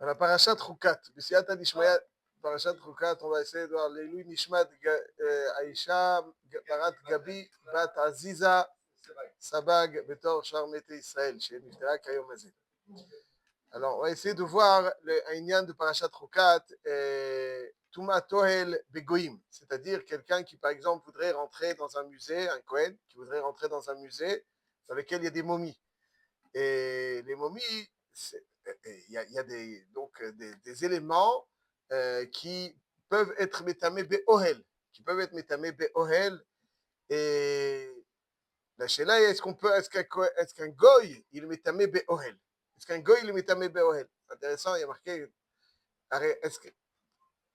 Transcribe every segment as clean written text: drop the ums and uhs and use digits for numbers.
À la parachat Chukat, B'siyata Dishmaya, parachat Chukat, on va essayer de voir l'Elui Nishmat Aisha Barat Gabi Bat Aziza Sabag Betor Shar Mete Israël, chez Niftera Kayom Hazé. Alors, on va essayer de voir un Inyan de parachat Chukat, Touma Tohel Begoïm, c'est-à-dire quelqu'un qui, par exemple, voudrait rentrer dans un musée, un Kohen, qui voudrait rentrer dans un musée dans lequel il y a des momies. Et les momies, il y a des, donc, des éléments qui peuvent être métamés be'ohel, et la chéla est, est-ce qu'un goy, il est métamé be'ohel? Est-ce qu'un goy, il est métamé be'ohel? C'est intéressant, il y a marqué, est-ce que,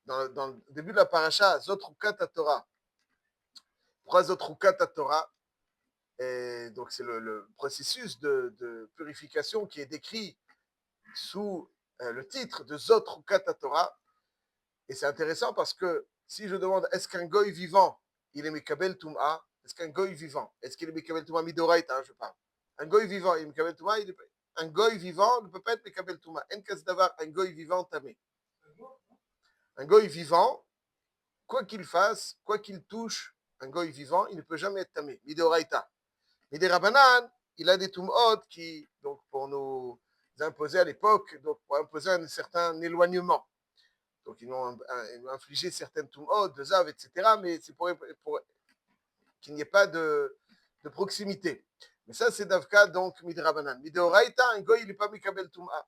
dans le début de la paracha, Zotrukat Torah, pourquoi Zotrukat Torah? Et donc c'est le processus de purification qui est décrit sous le titre de Zotrukat Torah. Et c'est intéressant parce que si je demande est-ce qu'un goy vivant, il est Mekabel Tum'a, est-ce qu'un goy vivant, est-ce qu'il est Mekabel Tum'a Midoraita, je parle. Un goy vivant, il est Mekabel Tum'a, un goy vivant ne peut pas être Mekabel Tum'a. En cas d'avoir un goy vivant tamé. Un goy vivant, quoi qu'il fasse, quoi qu'il touche, un goy vivant, il ne peut jamais être tamé. Midoraita. Midé Rabanan, il a des Tum'ot qui, donc pour nous imposer à l'époque, donc pour imposer un certain éloignement. Donc, ils ont infligé certaines tum'ot, de zav, etc. Mais c'est pour qu'il n'y ait pas de proximité. Mais ça, c'est Davka, donc, midrabanan. Midoraita, un goy, il n'est pas mikabel tum'a.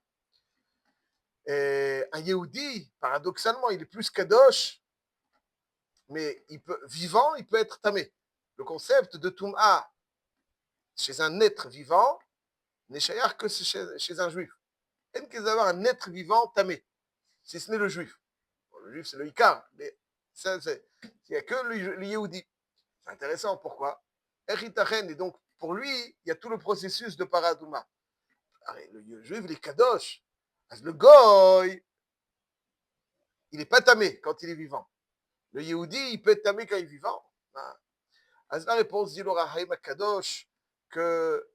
Un Yehudi, paradoxalement, il est plus kadosh, mais vivant, il peut être tamé. Le concept de tum'a chez un être vivant n'est chayar que chez un juif. Il n'y a d'avoir un être vivant tamé, si ce n'est le juif. Bon, le juif, c'est le Ikar, mais ça, il n'y a que le Yehudi. C'est intéressant, pourquoi? Et donc, pour lui, il y a tout le processus de paradouma. Le juif, il est kadosh. Le goy, il n'est pas tamé quand il est vivant. Le Yehudi, il peut être tamé quand il est vivant. La réponse dit l'Orahaim kadosh que,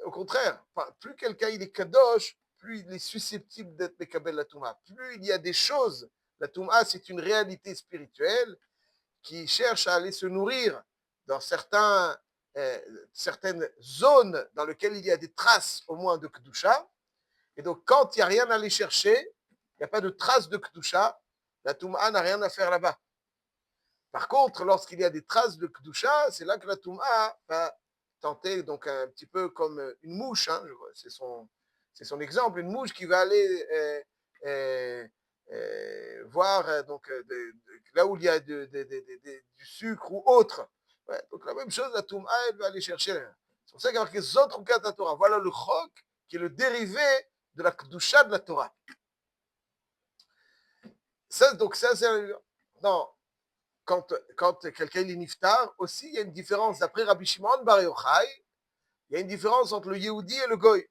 au contraire, plus quelqu'un il est kadosh, plus il est susceptible d'être mekabel la touma. Plus il y a des choses, la touma, c'est une réalité spirituelle qui cherche à aller se nourrir dans certaines zones dans lesquelles il y a des traces au moins de Kedusha. Et donc, quand il n'y a rien à aller chercher, il n'y a pas de traces de Kedusha, la Touma n'a rien à faire là-bas. Par contre, lorsqu'il y a des traces de Kedusha, c'est là que la Touma va tenter, donc un petit peu comme une mouche, hein, c'est son exemple, une mouche qui va aller voir donc, là où il y a du sucre ou autre. Ouais, donc la même chose, la Touma, elle va aller chercher. C'est pour ça qu'il y a marqué Zot Rukat la Torah. Voilà le chok qui est le dérivé de la Kedusha de la Torah. Ça, donc ça, c'est... Non, quand quelqu'un est niftar, aussi, il y a une différence. D'après Rabbi Shimon Bar Yochai, il y a une différence entre le Yehudi et le Goy.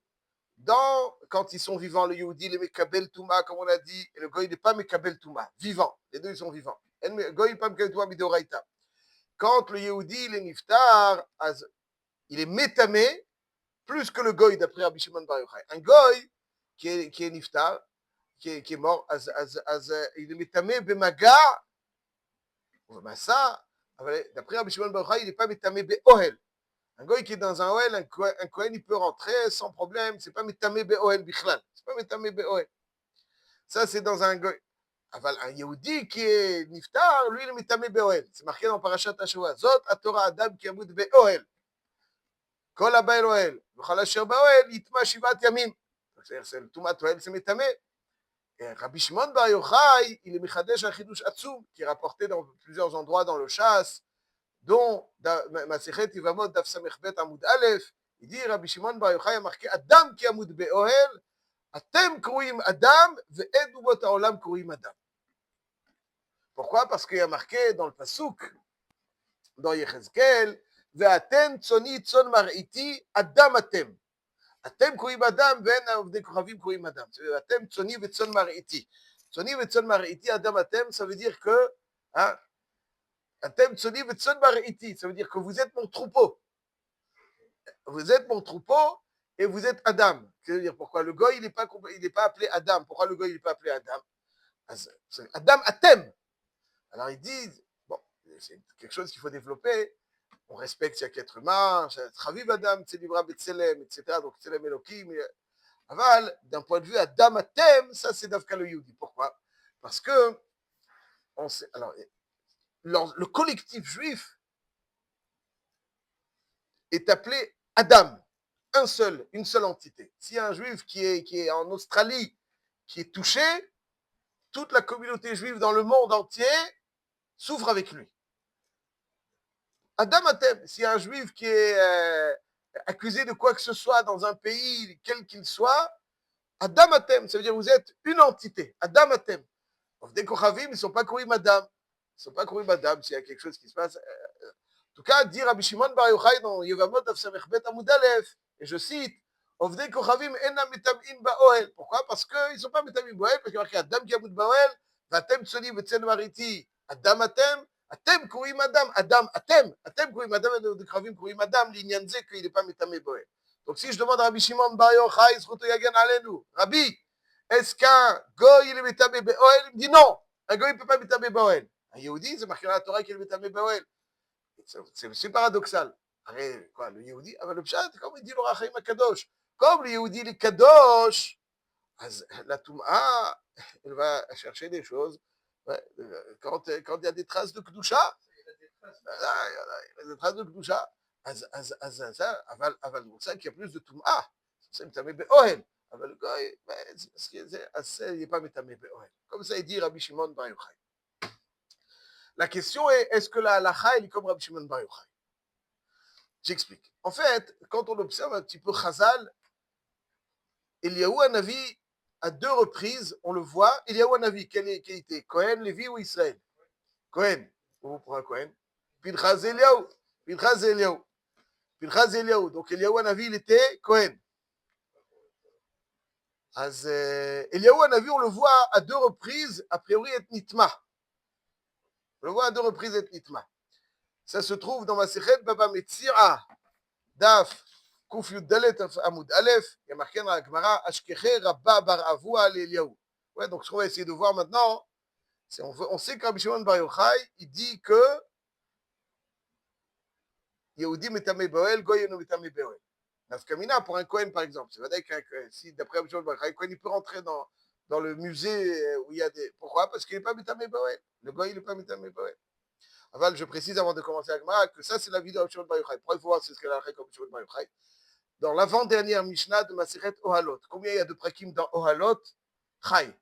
Quand ils sont vivants, le Yehudi, il est Mekabel Touma, comme on a dit, et le Goy n'est pas Mekabel Touma, vivant. Les deux, ils sont vivants. Le Goy n'est pas Mekabel Touma, Midoraita. Quand le Yehudi, il est niftar, il est métamé, plus que le Goy, d'après Rabbi Shimon Bar Yochai. Un Goy qui est niftar, qui est mort, il est métamé Bemaga, ça, d'après Rabbi Shimon Bar Yochai, il n'est pas métamé Be'ohel. Un goy qui est dans un Ohel, un Kohen, il peut rentrer sans problème. C'est pas métamé Be'ohel Bichlal. C'est pas métamé Be'ohel. Ça, c'est dans un goy. Un Yehudi qui est niftar, lui, il est métamé Be'ohel. C'est marqué dans Parashat Hashavua. Zot, Torah Adam qui amoud Be'ohel. Kol haba el Ohel. V'chol asher ba'ohel, yitma shivat yamim. C'est le Tumat Ohel, c'est métamé. Et Rabbi Shimon Bar Yochai, il est Mechadesh Achidush Atzum, qui est rapporté dans plusieurs endroits dans le Chasse, dont Masechet Yevamot Daf Samech Bet Amud Aleph, il dit Rabbi Shimon Bar Yochai a marqué Adam ki amud be'ohel, atem kruim Adam ve'ed umot haolam kruim Adam. Pourquoi? Parce qu'il y a marqué dans le Pasuk, dans Yechezkel, ve'atem tzoni tzon mar'iti Adam atem. Atem kruim Adam ve'en avdei kochavim kruim Adam. Atem tzoni ve'tzon mar'iti. Tzoni ve'tzon mar'iti Adam atem, ça veut dire que hein, Atem tzoni ve'tzon mar'iti, ça veut dire que vous êtes mon troupeau. Vous êtes mon troupeau et vous êtes Adam. dire pourquoi le goy, il n'est pas appelé Adam. Pourquoi le goy, il n'est pas appelé Adam? C'est Adam Atem. Alors ils disent, bon, c'est quelque chose qu'il faut développer. On respecte chaque être humain, Chaviv Adam, Tzedibra Betzelem, etc. Donc Tzelem Elohim. Aval, d'un point de vue Adam Atem, ça c'est Davka le Yehudi. Pourquoi? Parce que, alors, le collectif juif est appelé Adam, une seule entité. S'il y a un juif qui est en Australie, qui est touché, toute la communauté juive dans le monde entier souffre avec lui. Adam Atem, s'il y a un juif qui est accusé de quoi que ce soit dans un pays, quel qu'il soit, Adam Atem, ça veut dire vous êtes une entité. Adam Atem. Des Kochavim, ils ne sont pas courus madame. Ils ne sont pas courus madame s'il y a quelque chose qui se passe. En tout cas, dire Rabbi Shimon Bar Yochai dans Yevamot Afsamech Bet Amud Aleph, et je cite, Ovdei Kochavim enam metamim ba'oel. Pourquoi? Parce qu'ils ne sont pas metamim ba'oel, parce qu'il y a marqué Adam qui amud ba'oel, Vatem tsoni v'tsen mariti, Adam Atem, Atem kourim Adam, Atem kourim Adam, et Kochavim kourim Adam, l'inyan ze qu'il n'est pas metamim ba'oel. Donc si je demande à Rabbi Shimon Bar Yochai, Zchuto yagen alenu, Rabbi, est-ce qu'un goy il est metamim ba'oel? Il me dit non, un goy ne peut pas metamim ba'oel. Un Yehudi, c'est marqué dans la Torah qu'il est metamim ba'oel. C'est paradoxal. Quoi, le Yehudi, le Pshat, comme il dit le Rachaim Kadosh, comme le Yehudi il est Kadosh, la Touma, elle va chercher des choses. Ouais, quand il y a des traces de Kedusha, il y a des traces de Kedusha, aval pour ça qu'il y a plus de Touma. C'est Metamé Be'ohel. Aval le gars, il n'est pas Metamé Be'ohel. Comme ça, il dit Rabbi Shimon Bar Yochai. La question est que la halacha, elle est comme Rabbi Shimon Bar Yochai? J'explique. En fait, quand on observe un petit peu Chazal, Eliyahu Hanavi, à 2 reprises, on le voit. Eliyahu Hanavi, quel était? Cohen, Lévi ou Israël? Cohen. Vous prenez Cohen. Pinchas Eliyahu. Pinchas Eliyahu. Pinchas Eliyahu. Donc Eliyahu Hanavi, il était Cohen. Eliyahu Hanavi, on le voit à 2 reprises, a priori, être Nitma. On le voit à 2 reprises être Nitma. Ça se trouve dans Masechet Baba Metzira, Daf, Kuf Yud Dalet Amud Aleph, il y a marqué dans la Gemara, Ashkeche Rabba Bar Avua Eliyahu. Ouais, donc ce qu'on va essayer de voir maintenant, on sait que Rabbi Shimon Bar Yochai, il dit que Yehudi Metame Boel, Goy no Metame Boel. Nafkamina pour un Kohen par exemple. C'est vrai que si d'après Rabbi Shimon Bar Yochai, Kohen il peut rentrer dans le musée où il y a des. Pourquoi? Parce qu'il n'est pas Metame Boel. Le Goy il n'est pas Metame Boel. Aval, je précise avant de commencer à Gemara que ça c'est la vie de Rabbi Shimon Bar Yochai. Pourquoi il faut voir ce qu'elle a fait comme Shimon Bar Yochai? Dans l'avant-dernière Mishnah de Masechet Ohalot. Combien il y a de prakim dans Ohalot? Chai.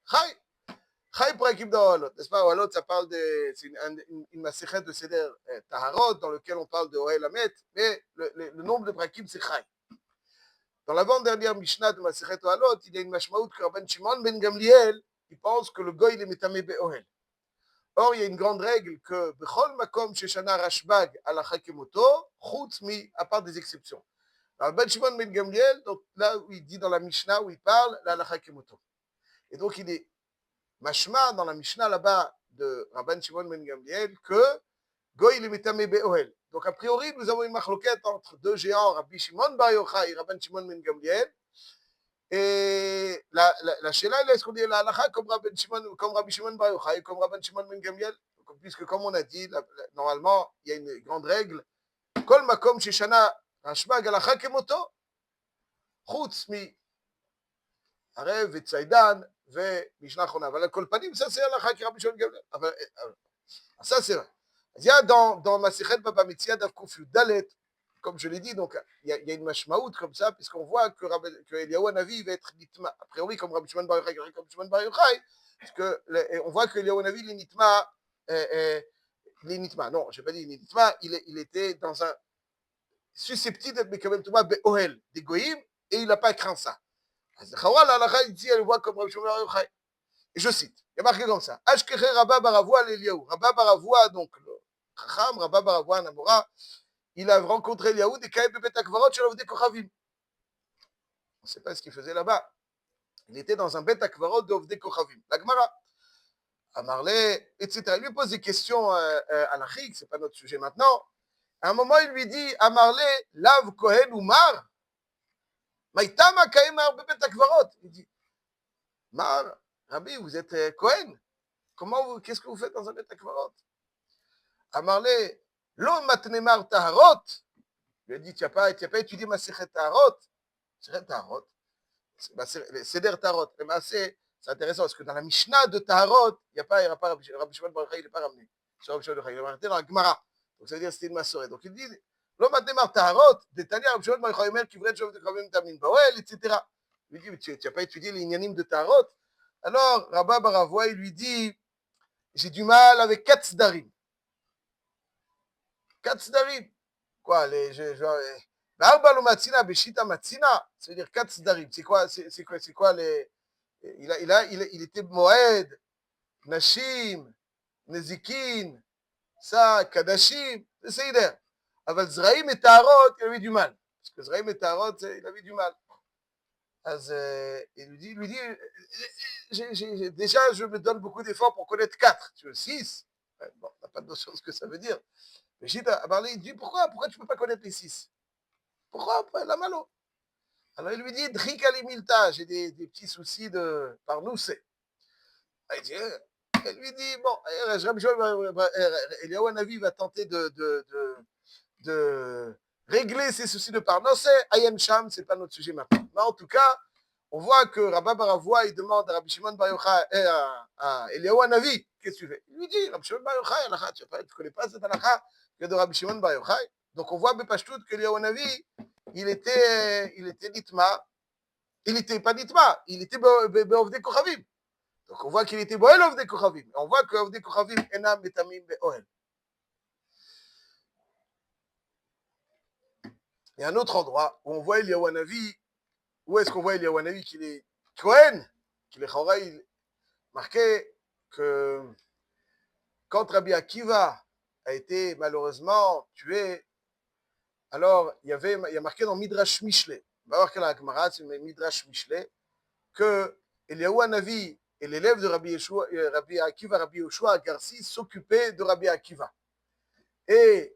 Chai prakim dans Ohalot. N'est-ce pas? Ohalot, ça parle c'est une Masechet de Seder Taharot dans lequel on parle de Ohel Hamet, mais le nombre de prakim, c'est Chai. Dans l'avant-dernière Mishnah de Masechet Ohalot, il y a une mashmaout que Rabban Shimon ben Gamliel, il pense que le goy, il est metamé be'ohel. Or, il y a une grande règle que Bechol Makom Sheshana Rashbag ala Chakemoto, Chutz mi, à part des exceptions. Rabban Shimon ben Gamliel, donc là où il dit dans la Mishnah, où il parle, la halakha kemoto. Et donc il est mashma dans la Mishnah là-bas de Rabban Shimon ben Gamliel que Goy il est metame be'ohel. Donc a priori, nous avons une machloquette entre 2 géants, Rabbi Shimon Bar Yochai et Rabban Shimon ben Gamliel. Et la Sheila, est-ce qu'on dit la halakha comme Rabbi Shimon Bar Yochai, comme Rabban Shimon ben Gamliel? Puisque comme on a dit, normalement, il y a une grande règle. Kol makom sheshana Rashbag halakha kemoto, chutz mi ערב וציידן ומשנה אחרונה. אבל על כל פנים, ça c'est הלכה כרבי שמעון גמליאל. אבל ça c'est vrai. אז il y a dans Masechet Baba Metzia Daf Kuf Yud Dalet, comme je l'ai dit, donc il y a une mashmaout comme ça, puisqu'on voit que Eliyahu Hanavi va être nitma. A priori, comme Rabbi Shimon Bar Yochai, comme Shimon Bar Yochai, on voit que Eliyahu Hanavi, il est nitma. Non, je n'ai pas dit il est nitma, il était dans un susceptible d'être Mekabel Touma Be'ohel, des goïms, et il n'a pas craint ça. אז לכאורה להלכה ici elle voit comme Rabbi Shimon Bar Yochai. Et je cite, il y a marqué comme ça, Ashkeche Rabba Bar Avua l'Eliyahu. Rabba Bar Avua, donc le Chacham, Rabba Bar Avua Namora, il a rencontré Eliyahu des Kaïb Bet Akvarot chez l'Ovdei Kochavim. On ne sait pas ce qu'il faisait là-bas. Il était dans un Bet Akvarot d'Ovdei Kochavim. La Gemara, Amarle, etc. Il lui pose des questions halachiques, ce n'est pas notre sujet maintenant. À un moment, il lui dit, Amarle, Lav Kohen Umar. Maïtama Kaemar Bebet Akvarot. Il dit, Mar, Rabbi, vous êtes Cohen. Qu'est-ce que vous faites dans un Bet Akvarot? Amarle, Lo Matnemar Taharot. Il lui a dit, tu n'as pas étudié ma Sechet Taharot. Sechet Taharot. Seder Taharot. C'est intéressant parce que dans la Mishnah de Taharot, il n'y a pas Rabbi Shimon Bar Yochai, il n'est pas ramené. Sur Rabbi Shimon Bar Yochai, il est arrêté dans la Gemara. Donc ça veut dire que c'était une massorée. Donc il dit, Lo Matnemar Taharot, Détania Rabbi Shimon Bar Yochai Omer, qui voudrait être de Kavim Tamin Bawel, etc. Il lui dit, mais tu n'as pas étudié les Inyanim de Taharot. Alors, Rabba Baravoua, il lui dit, j'ai du mal avec 4 Sdarim. 4 Sdarim. Quoi, Barba lo Matzina, Beshita Matzina, ça veut dire 4 Sdarim. C'est quoi les. Il était Moed, Nashim, Nezikin, ça, Kadashim, c'est Seider. Aval Zraïm et Taharot, il avait du mal. Parce que Zraïm et Taharot, il avait du mal. Il lui dit déjà, je me donne beaucoup d'efforts pour connaître 4. Tu veux 6? Bon, t'as pas de notion de ce que ça veut dire. Mais Gita a parlé, il dit pourquoi tu ne peux pas connaître les 6? Pourquoi la malo? Alors il lui dit Drika Milta, j'ai des petits soucis de parnousse. Elle lui dit bon, Eliyahu Hanavi va tenter de régler ses soucis de parnousse. Ayen Sham, c'est pas notre sujet maintenant. Mais en tout cas, on voit que Rabba Baravoua, il demande à Rabbi Shimon Bar Yochai et à Eliyahu Hanavi, qu'est-ce que tu fais? Il lui dit, Rabbi Shimon Bar Yochai, tu ne connais pas cette halakha que de Rabbi Shimon Bar Yochai. Donc on voit Bepashtout que Eliyahu Hanavi, il était Nitma, il n'était pas Nitma, il était Be'ovdei Kochavim. Donc on voit qu'il était Boel Ovdei Kochavim. On voit que Ovdei Kochavim enam metamim be'ohel. Il y a un autre endroit où on voit Eliyahu Hanavi. Où est-ce qu'on voit Eliyahu Hanavi qu'il est Cohen, qu'il est Chora, il marqué que quand Rabbi Akiva a été malheureusement tué, alors il y a marqué dans Midrash Mishle, on va voir que la Gemara, c'est Midrash Mishle, que Eliyahu Hanavi et l'élève de Rabbi Akiva, Rabbi Yoshua Agarsi, s'occupaient de Rabbi Akiva. Et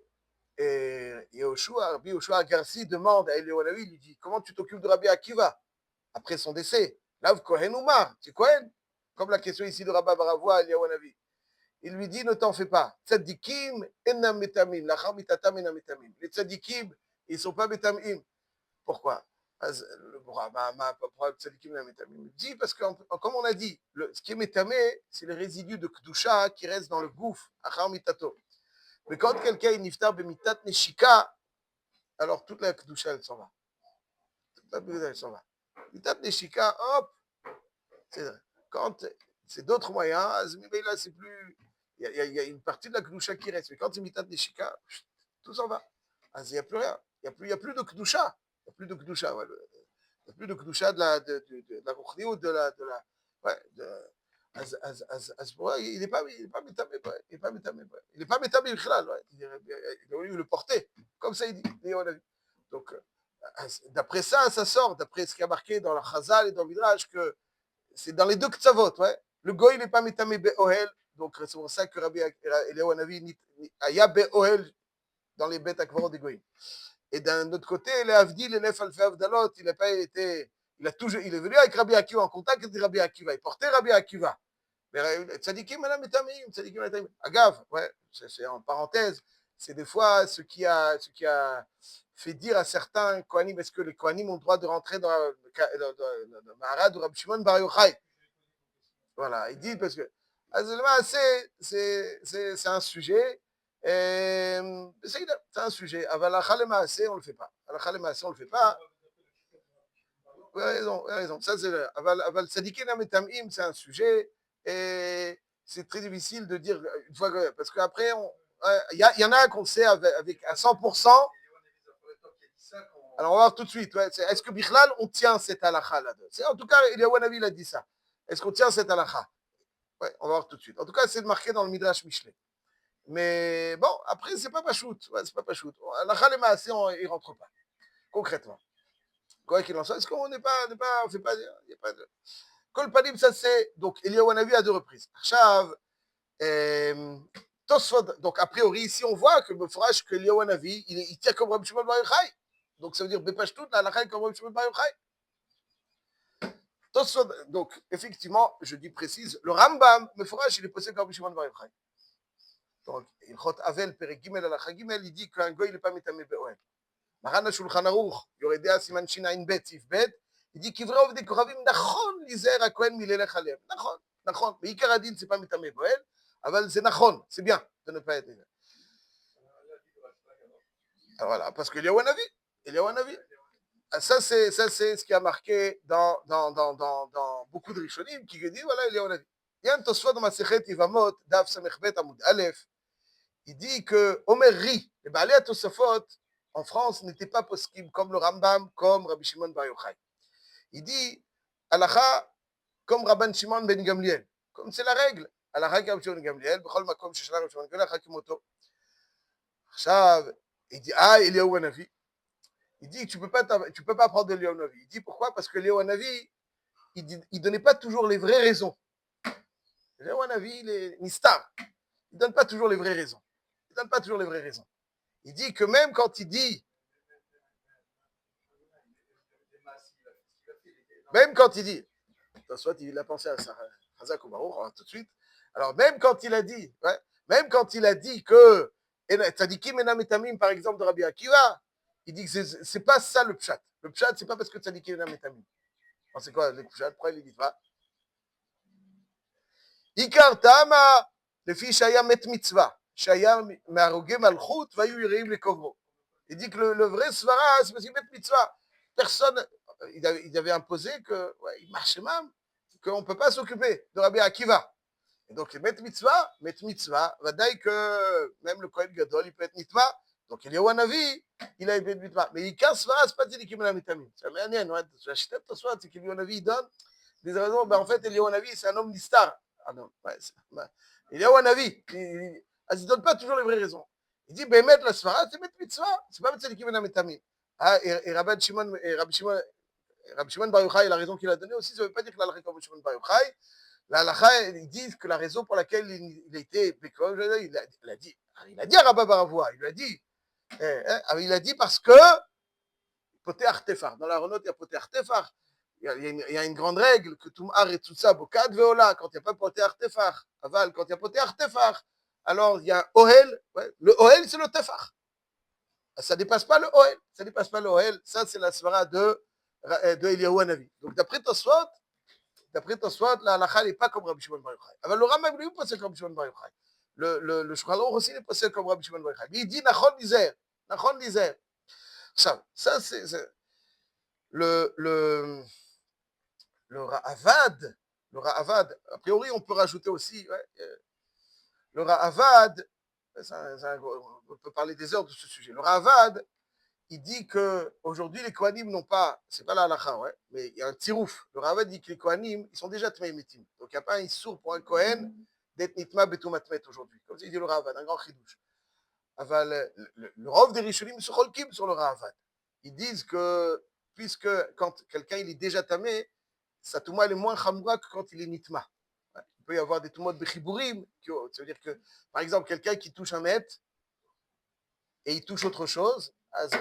Rabbi Yoshua Agarsi demande à Eliyahu Hanavi, il lui dit, comment tu t'occupes de Rabbi Akiva après son décès? Là, Kohen Oumar, tu es Kohen? Comme la question ici de Rabba Baravoua à Eliyahu Hanavi. Il lui dit, ne t'en fais pas. Tzadikim enam metamim, lachar mitatam enam metamim. Les tzadikim, ils ne sont pas metamim. Pourquoi? Tzadikim enam metamim. Il dit, parce que, comme on a dit, ce qui est métamé, c'est le résidu de Kedusha qui reste dans le gouffre, achar mitato. Mais quand quelqu'un est niftar bemitat neshika, alors toute la Kedusha, elle s'en va. Toute la Kedusha, elle s'en va. Mitat neshika, hop, quand c'est d'autres moyens, mais là, c'est plus. Il y a une partie de la Kedusha qui reste. Mais quand c'est Mitat Neshika, tout s'en va. Il n'y a plus rien. Il n'y a plus de Kedusha. Il n'y a plus de Kedusha. Ouais, il n'y a plus de Kedusha de la Ruchni ou de la. Ouais, il n'est pas métamé. Il n'est pas métamé. Il n'est pas métamé, il a voulu le porter. Comme ça, il dit. Donc, d'après ça sort, d'après ce qui a marqué dans la Chazal et dans le Midrash, que c'est dans les deux Ktsavot, ouais. Le goy n'est pas mitamé be'ohel, donc c'est pour ça que Rabbi Eliyahu Hanavi aya be'ohel dans les bêtes akvarot des goyim. Et d'un autre côté, les Avdi, les Nef Alfei Avdalot, il n'a pas été, il est venu avec Rabbi Akiva, en contact avec Rabbi Akiva, il portait Rabbi Akiva. Mais tzadikim madame metamim, tzadikim metamim. Agave, ouais, c'est en parenthèse, c'est des fois ce qui a fait dire à certains Kohanim, est-ce que les Kohanim ont le droit de rentrer dans le Maharad ou Rabbi Shimon Bar Yochai? Voilà, il dit parce que c'est un sujet, c'est un sujet. Avalakha le maaseh, on ne le fait pas. Avalakha le maaseh, on ne le fait pas. Vous avez raison. Ça, c'est Aval Sadikin Ametamim, c'est un sujet, et c'est très difficile de dire une fois que, parce qu'après, il y en a qu'on sait avec à 100%. Alors, on va voir tout de suite. Ouais, est-ce que Bichlal, on tient cette halakha là? En tout cas, Eliyahu Hanavi il a dit ça. Est-ce qu'on tient cette halakha? Ouais, on va voir tout de suite. En tout cas, c'est marqué dans le Midrash Mishle. Mais bon, après, c'est pas Pachout. Ouais, c'est pas Pachout. Halakha le maaseh, il rentre pas. Concrètement. Quoi qu'il en soit, est-ce qu'on n'est pas, on fait pas, il n'y a pas de. Kol Panim, ça c'est, donc, Eliyahu Hanavi à 2 reprises. Achav, Tosfot, donc a priori, ici, on voit que Meforash, que Eliyahu Hanavi, il tient comme Rabbi Shimon Bar Yochai. Donc ça veut dire Bepashtout, la halakha est comme Rabbi Shimon Bar Yochai. Donc, effectivement, je dis précise, le Rambam, Meforash, il est posé comme Rabbi Shimon Bar Yochai. Donc, Ilchot Avel, Perek Gimel, halakha Gimel, il dit qu'un goy, il n'est pas mitamé be'oel. Maran HaShulchan Aruch, Yoredea Siman Shinayin Bet, Sif Bet, il dit qu'il vraie des Koravim, Nachon, Lizer, Akohen, Milelech Alev. Nachon, Nachon. Mais Ikar Adin, c'est pas mitamé be'oel, Aval, c'est Nachon, c'est bien de ne pas être. Alors voilà, parce qu'il y a un avis. Il y a un avis. Ça, c'est ce qui a marqué dans beaucoup de Rishonim qui dit voilà, il y a un avis. Il y a un Tosfot dans ma Sechet Ivamot, Daf Samechbet Amoud Aleph, il dit que Omer Ri, les Baalei Tosfot, en France, n'étaient pas poskim comme le Rambam, comme Rabbi Shimon Bar Yochai. Il dit Halacha comme Rabban Shimon ben Gamliel. Comme c'est la règle. Halacha comme Shimon ben Gamliel, Bechol Makom Sheshana Rabbi Shimon ben Gamliel, Hakimoto. עכשיו, il dit, Eliyahu Hanavi. Il dit, tu peux pas prendre de Eliyahu Hanavi. Il dit, pourquoi? Parce que Eliyahu Hanavi, il donnait pas toujours les vraies raisons. Eliyahu Hanavi, il est nistar. Il donne pas toujours les vraies raisons. Il donne pas toujours les vraies raisons. Il dit que même quand il dit, soit il a pensé à ça, Hazak ou Baruch, tout de suite. Alors même quand il a dit, que Tzadikim enam etamim, par exemple, de Rabbi Akiva, il dit que c'est pas ça le pshat. Le pshat, c'est pas parce que Tzadikim enam etamim. C'est quoi le pshat? Pourquoi il ne dit pas? Ikar Tama, le fils Shaya met mitzvah. Shaya me'arogé malchut, vayu yireim le kovro. Il dit que le vrai svara, c'est parce qu'il met mitzvah. Personne, il avait imposé que, il marchait même, qu'on ne peut pas s'occuper de Rabbi Akiva. Et donc, met mitzvah, vadaï que même le Kohen Gadol, il peut être mitzvah. Donc, il y a un avis, il a été mitzvah. Mais il casse svara, c'est pas dit qu'il met la mitamine. C'est bien, j'achète ton soir, c'est qu'il y a un avis, il donne des raisons. Ben, en fait, il y a un avis, c'est un homme d'histoire. Ah non, il y a un avis. Il ne donne pas toujours les vraies raisons. Il dit, ben, mettre la svara, c'est mettre mitzvah. C'est pas mettre qui met la mitamine. Et Rabbi Shimon Bar Yochai, la raison qu'il a donnée aussi, ça ne veut pas dire que la halakha comme Shimon Bar Yochai. La halakha, ils disent que la raison pour laquelle il a été békol, il a dit à Rabba Baravoua, il a dit parce que poté artefar. Dans la renote, il y a poté artefar. Il y a une grande règle que tout et tout ça, bokad veola, quand il n'y a pas poté artefar. Aval, quand il y a poté artefar, alors il y a ohel. Le ohel, c'est le tefar. Ça ne dépasse pas le ohel. Ça dépasse pas le ohel. Ça, c'est la svara de Eliyahu Hanavi. Donc, d'après Tosfot, la halakha n'est pas comme Rabbi Shimon Bar Yochai. Alors, le Rambam, lui, pas comme Rabbi Shimon Bar Yochai. Le Shulchan Aruch aussi n'est pas comme Rabbi Shimon Bar Yochai. Mais il dit Nachon Lizer. Nachon Lizer. Ça c'est le Ra'avad. Le Ra'avad, a priori, on peut rajouter aussi, le Ra'avad, on peut parler des heures de ce sujet. Le Ra'avad, il dit qu'aujourd'hui, les Kohanim n'ont pas, c'est pas la halakha, mais il y a un tirouf. Le Ra'avad dit que les Kohanim, ils sont déjà tmei metim. Donc, il n'y a pas un issour pour un Kohen d'être nitma betoumatmet aujourd'hui. Comme ça, il dit le Ra'avad, un grand chidouche. Le rov des Rishonim se cholkim sur le Ra'avad. Ils disent que, puisque quand quelqu'un il est déjà tamé, sa touma elle est moins chamoura que quand il est nitma. Il peut y avoir des toumot de chibourim, ça veut dire que, par exemple, quelqu'un qui touche un mètre et il touche autre chose,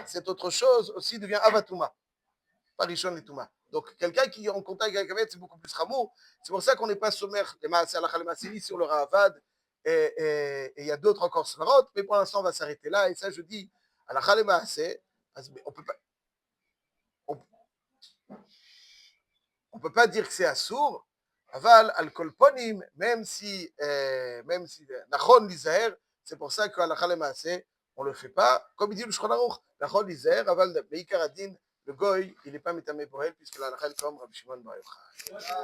cette autre chose aussi devient avatouma, pas rishon et touma. Donc, quelqu'un qui est en contact avec un mètre, c'est beaucoup plus chamour. C'est pour ça qu'on n'est pas sommaire, sur le Ra'avad, et il y a d'autres encore svarot, mais pour l'instant, on va s'arrêter là. Et ça, je dis, à la Khalema, on peut pas. On ne peut pas dire que c'est assour, aval al kolponim, même si nachon lizaher, c'est pour ça qu'à la khalemaase, on ne le fait pas. Comme il dit le Shulchan Aruch, nachon lizaher, aval beikar adin, le goy, il n'est pas mitamé pour elle, puisque la halakha comme Rabbi Shimon Bar Yochai.